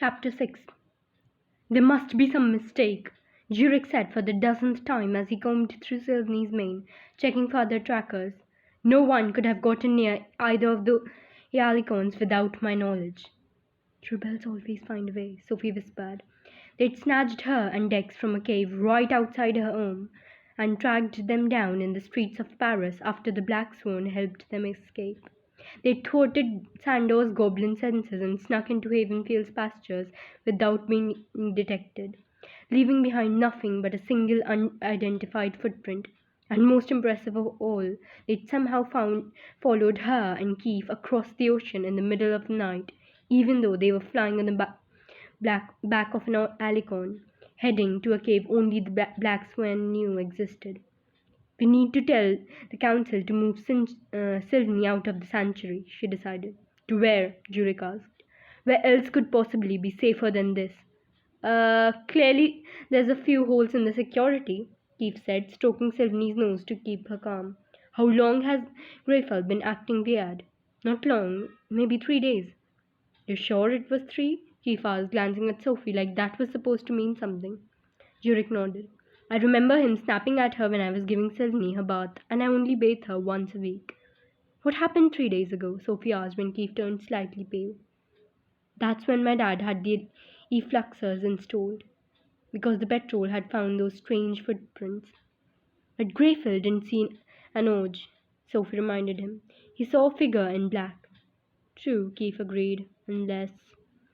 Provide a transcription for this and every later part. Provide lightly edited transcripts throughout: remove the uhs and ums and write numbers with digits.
Chapter-6. There must be some mistake, Jurek said for the dozenth time as he combed through Sylvain's mane, checking for other trackers. No one could have gotten near either of the Yalicons without my knowledge. Rebels always find a way, Sophie whispered. They'd snatched her and Dex from a cave right outside her home and tracked them down in the streets of Paris after the Black Swan helped them escape. They thwarted Sandor's goblin senses and snuck into Havenfield's pastures without being detected, leaving behind nothing but a single unidentified footprint. And most impressive of all, they'd somehow followed her and Keith across the ocean in the middle of the night, even though they were flying on the back of an alicon, heading to a cave only the Black Swan knew existed. We need to tell the council to move Sylvie out of the sanctuary, she decided. To where? Jurek asked. Where else could possibly be safer than this? Clearly there's a few holes in the security, Keith said, stroking Sylvie's nose to keep her calm. How long has Greyfell been acting weird? Not long, maybe 3 days. You sure it was 3? Keith asked, glancing at Sophie like that was supposed to mean something. Jurek nodded. I remember him snapping at her when I was giving Sylvie her bath, and I only bathed her once a week. What happened 3 days ago? Sophie asked when Keith turned slightly pale. That's when my dad had the effluxers installed, because the patrol had found those strange footprints. But Greyfield didn't see an Oge, Sophie reminded him. He saw a figure in black. True, Keith agreed, unless...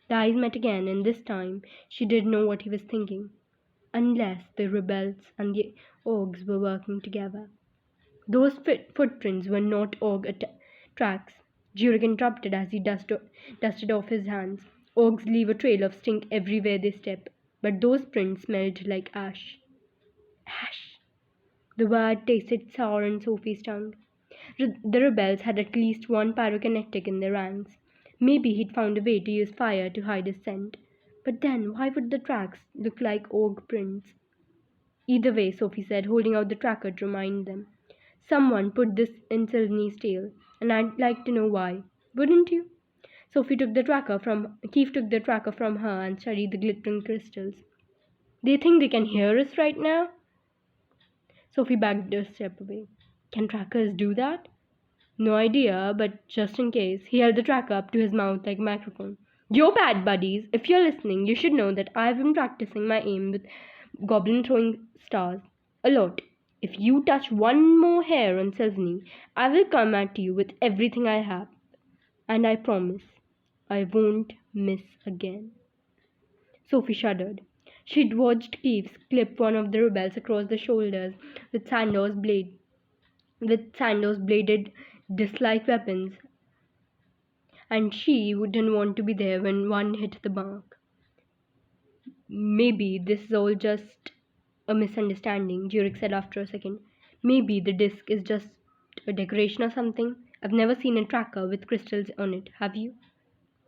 The eyes met again, and this time she didn't know what he was thinking. Unless the rebels and the Orgs were working together. Those footprints were not Org tracks, Jurek interrupted as he dusted off his hands. Orgs leave a trail of stink everywhere they step, but those prints smelled like ash. Ash. The word tasted sour on Sophie's tongue. The rebels had at least one pyrokinetic in their ranks. Maybe he'd found a way to use fire to hide his scent. But then, why would the tracks look like Org prints? Either way, Sophie said, holding out the tracker to remind them. Someone put this in Sylvie's tail, and I'd like to know why. Wouldn't you? Keith took the tracker from her and studied the glittering crystals. They think they can hear us right now? Sophie backed a step away. Can trackers do that? No idea, but just in case, he held the tracker up to his mouth like a microphone. Yo, bad buddies, if you're listening, you should know that I've been practicing my aim with goblin throwing stars. A lot. If you touch one more hair on Sylvie, I will come at you with everything I have. And I promise, I won't miss again. Sophie shuddered. She'd watched Keith clip one of the rebels across the shoulders with Sandor's bladed dislike weapons, and she wouldn't want to be there when one hit the mark. Maybe this is all just a misunderstanding, Jurek said after a second. Maybe the disc is just a decoration or something. I've never seen a tracker with crystals on it, have you?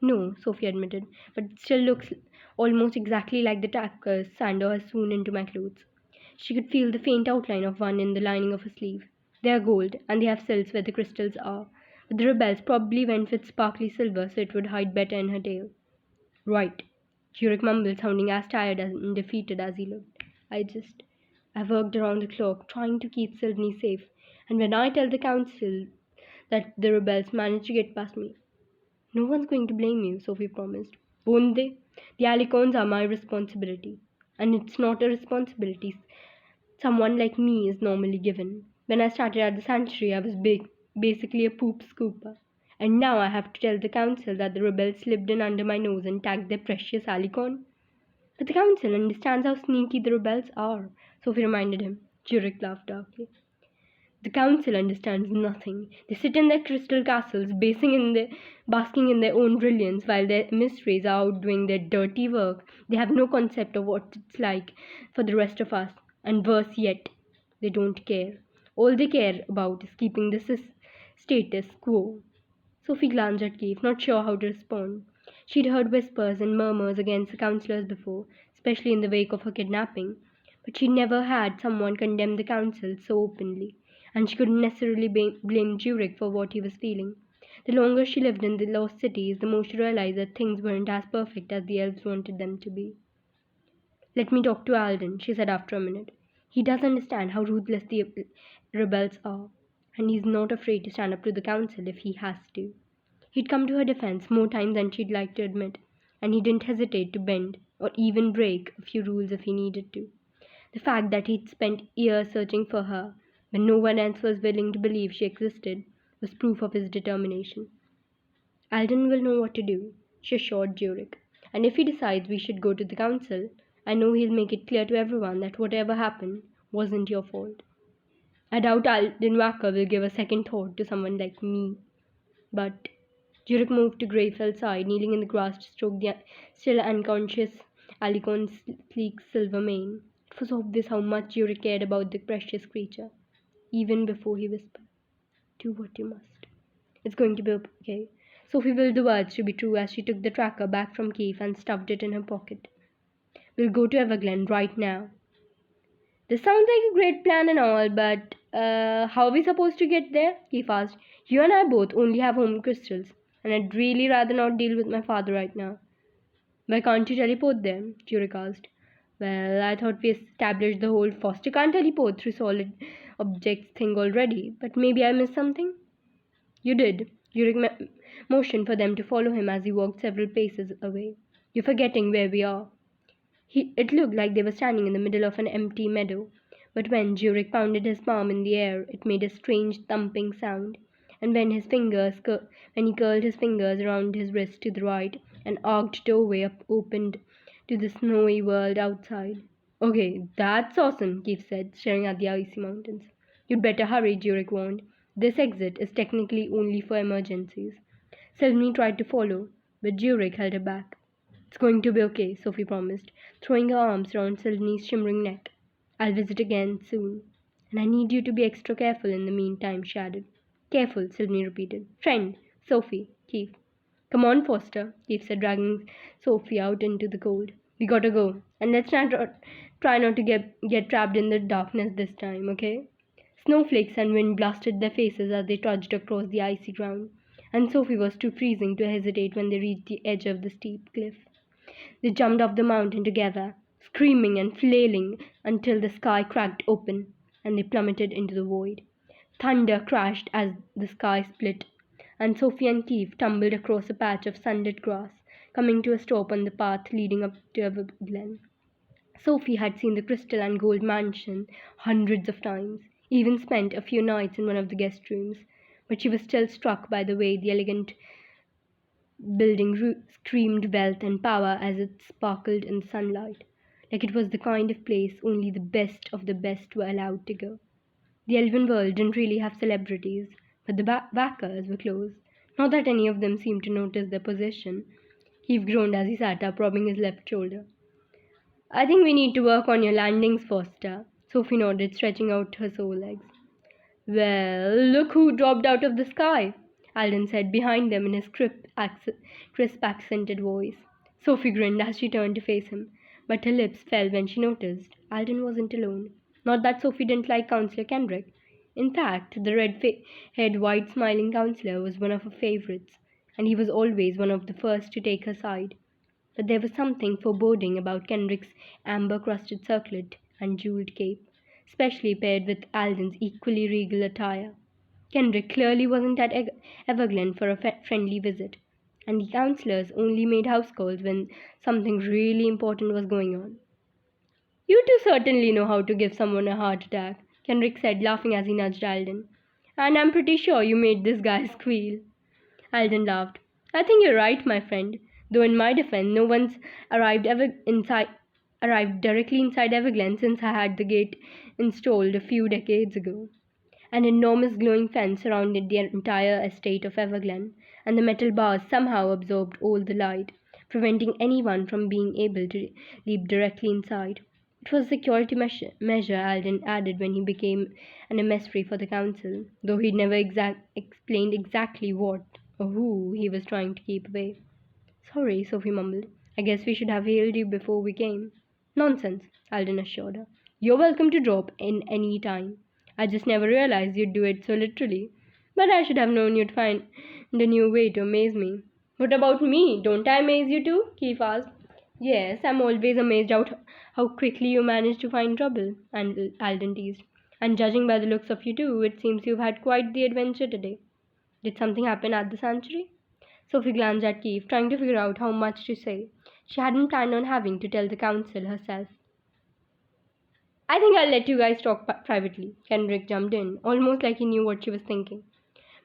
No, Sophie admitted, but it still looks almost exactly like the trackers Sandor has sewn into my clothes. She could feel the faint outline of one in the lining of her sleeve. They are gold, and they have sills where the crystals are. But the rebels probably went with sparkly silver so it would hide better in her tail. Right, Jurek mumbled, sounding as tired and defeated as he looked. I've worked around the clock trying to keep Sylvie safe, and when I tell the council that the rebels managed to get past me, no one's going to blame you, Sophie promised. Won't they? The Alicons are my responsibility, and it's not a responsibility someone like me is normally given. When I started at the sanctuary, I was basically a poop scooper. And now I have to tell the council that the rebels slipped in under my nose and tagged their precious Alicon. But the council understands how sneaky the rebels are, Sophie reminded him. Jurek laughed darkly. The council understands nothing. They sit in their crystal castles, basking in their own brilliance, while their emissaries are out doing their dirty work. They have no concept of what it's like for the rest of us. And worse yet, they don't care. All they care about is keeping the status quo. Sophie glanced at Keith, not sure how to respond. She'd heard whispers and murmurs against the councillors before, especially in the wake of her kidnapping, but she'd never had someone condemn the council so openly, and she couldn't necessarily blame Jurek for what he was feeling. The longer she lived in the lost cities, the more she realized that things weren't as perfect as the elves wanted them to be. "Let me talk to Alden," she said after a minute. "He does understand how ruthless the rebels are, and he's not afraid to stand up to the council if he has to." He'd come to her defense more times than she'd like to admit, and he didn't hesitate to bend or even break a few rules if he needed to. The fact that he'd spent years searching for her, when no one else was willing to believe she existed, was proof of his determination. "Alden will know what to do," she assured Jurek. "And if he decides we should go to the council, I know he'll make it clear to everyone that whatever happened wasn't your fault. I doubt Alden Wacker will give a second thought to someone like me. But—" Jurek moved to Greyfell's side, kneeling in the grass to stroke the still unconscious Alicorn's sleek silver mane. It was obvious how much Jurek cared about the precious creature, even before he whispered, "Do what you must. It's going to be okay." Sophie willed the words to be true as she took the tracker back from Keith and stuffed it in her pocket. "We'll go to Everglen right now." "This sounds like a great plan and all, but how are we supposed to get there?" Keith asked. "You and I both only have home crystals, and I'd really rather not deal with my father right now." "Why can't you teleport there?" Jurek asked. "Well, I thought we established the whole Foster can't teleport through solid objects thing already, but maybe I missed something." "You did." Jurek motioned for them to follow him as he walked several paces away. "You're forgetting where we are." It looked like they were standing in the middle of an empty meadow, but when Jurek pounded his palm in the air, it made a strange thumping sound, and when he curled his fingers around his wrist to the right, an arched doorway opened to the snowy world outside. "Okay, that's awesome," Keith said, staring at the icy mountains. "You'd better hurry," Jurek warned. "This exit is technically only for emergencies." Sylvie tried to follow, but Jurek held her back. "It's going to be okay," Sophie promised, throwing her arms around Sylvie's shimmering neck. "I'll visit again soon. And I need you to be extra careful in the meantime," she added. "Careful," Sylvie repeated. "Friend, Sophie, Keith." "Come on, Foster," Keith said, dragging Sophie out into the cold. "We gotta go. And let's try not to get trapped in the darkness this time, okay?" Snowflakes and wind blasted their faces as they trudged across the icy ground, and Sophie was too freezing to hesitate when they reached the edge of the steep cliff. They jumped off the mountain together, screaming and flailing until the sky cracked open, and they plummeted into the void. Thunder crashed as the sky split, and Sophie and Keith tumbled across a patch of sunlit grass, coming to a stop on the path leading up to Everglen. Sophie had seen the crystal and gold mansion hundreds of times, even spent a few nights in one of the guest rooms, but she was still struck by the way the elegant building screamed wealth and power as it sparkled in the sunlight, like it was the kind of place only the best of the best were allowed to go. The elven world didn't really have celebrities, but the backers were close. Not that any of them seemed to notice their position. Heath groaned as he sat up, rubbing his left shoulder. "I think we need to work on your landings, Foster," Sophie nodded, stretching out her sore legs. "Well, look who dropped out of the sky," Alden said behind them in his crisp accented voice. Sophie grinned as she turned to face him, but her lips fell when she noticed Alden wasn't alone. Not that Sophie didn't like Counselor Kendrick. In fact, the red-haired, white-smiling counselor was one of her favorites, and he was always one of the first to take her side. But there was something foreboding about Kendrick's amber-crusted circlet and jeweled cape, especially paired with Alden's equally regal attire. Kendrick clearly wasn't at Everglen for a friendly visit, and the counselors only made house calls when something really important was going on. "You two certainly know how to give someone a heart attack," Kendrick said, laughing as he nudged Alden. "And I'm pretty sure you made this guy squeal." Alden laughed. "I think you're right, my friend. Though in my defense, no one's arrived directly inside Everglen since I had the gate installed a few decades ago." An enormous glowing fence surrounded the entire estate of Everglen, and the metal bars somehow absorbed all the light, preventing anyone from being able to leap directly inside. It was a security measure Alden added when he became an emissary for the council, though he never explained exactly what or who he was trying to keep away. "Sorry," Sophie mumbled. "I guess we should have hailed you before we came." "Nonsense," Alden assured her. "You're welcome to drop in any time. I just never realized you'd do it so literally. But I should have known you'd a new way to amaze me. What about me? Don't I amaze you too? Keith asked. Yes, I'm always amazed at how quickly you manage to find trouble, and Alden teased. And judging by the looks of you two, it seems you've had quite the adventure today. Did something happen at the sanctuary? Sophie glanced at Keith, trying to figure out how much to say. She hadn't planned on having to tell the council herself. I think I'll let you guys talk privately. Kendrick jumped in, almost like he knew what she was thinking.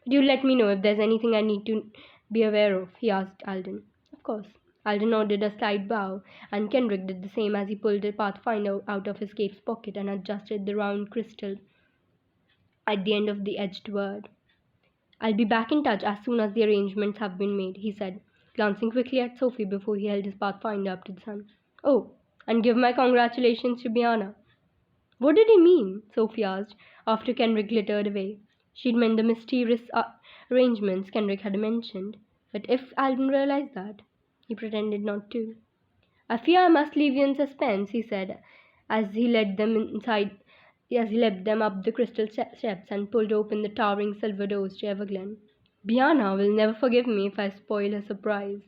But you let me know if there's anything I need to be aware of, he asked Alden. Of course. Alden nodded a slight bow, and Kendrick did the same as he pulled a pathfinder out of his cape's pocket and adjusted the round crystal at the end of the edged word. I'll be back in touch as soon as the arrangements have been made, he said, glancing quickly at Sophie before he held his pathfinder up to the sun. Oh, and give my congratulations to Biana. What did he mean? Sophie asked, after Kendrick glittered away. She'd meant the mysterious arrangements Kendrick had mentioned, but if Alden realized that, he pretended not to. I fear I must leave you in suspense, he said, as he led them up the crystal steps and pulled open the towering silver doors to Everglen. Biana will never forgive me if I spoil her surprise.